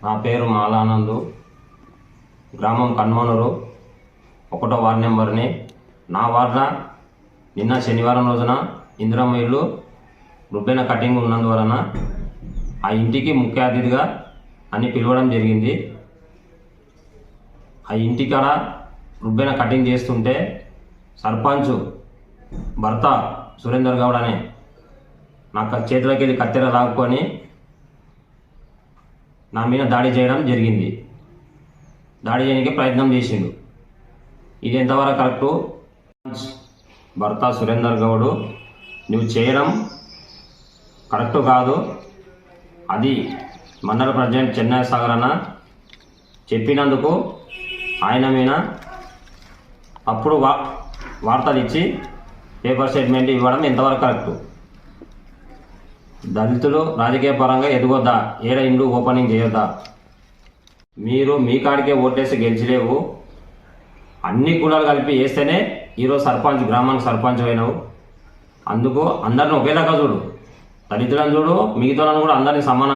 నా పేరు మాలానందు, గ్రామం కన్మనూరు, 1వ వార్డు నెంబర్ని. నా వార్డున నిన్న శనివారం రోజున ఇందిరమ్మ ఇల్లు రుబ్బెన కటింగ్ ఉన్నందువలన ఆ ఇంటికి ముఖ్య అతిథిగా అని పిలవడం జరిగింది. ఆ ఇంటికాడ రుబ్బెన కటింగ్ చేస్తుంటే సర్పంచ్ భర్త సురేందర్ గౌడ్ అనే నా చేతిలోకి వెళ్ళి కత్తెర లాక్కొని నా మీద దాడి చేయడం జరిగింది. దాడి చేయడానికి ప్రయత్నం చేసిండు. ఇది ఎంతవరకు కరెక్టు? భర్త సురేందర్ గౌడ్, నువ్వు చేయడం కరెక్టు కాదు. అది మండల ప్రెసిడెంట్ చెన్నై సాగర్ అన్న చెప్పినందుకు ఆయన మీద అప్పుడు వార్తలు ఇచ్చి పేపర్ స్టేట్మెంట్ ఇవ్వడం ఎంతవరకు కరెక్టు? దళితులు రాజకీయ పరంగా ఎదుగొద్దా? ఏడ ఇండ్లు ఓపెనింగ్ చేయొద్దా? మీరు మీ కాడికే ఓటేసి గెలిచిలేవు. అన్ని కులాలు కలిపి వేస్తేనే ఈరోజు సర్పంచ్, గ్రామానికి సర్పంచ్ అయినావు. అందుకు అందరిని ఒకేలాగా చూడు. దళితులను చూడు, మిగతా కూడా అందరినీ సమానం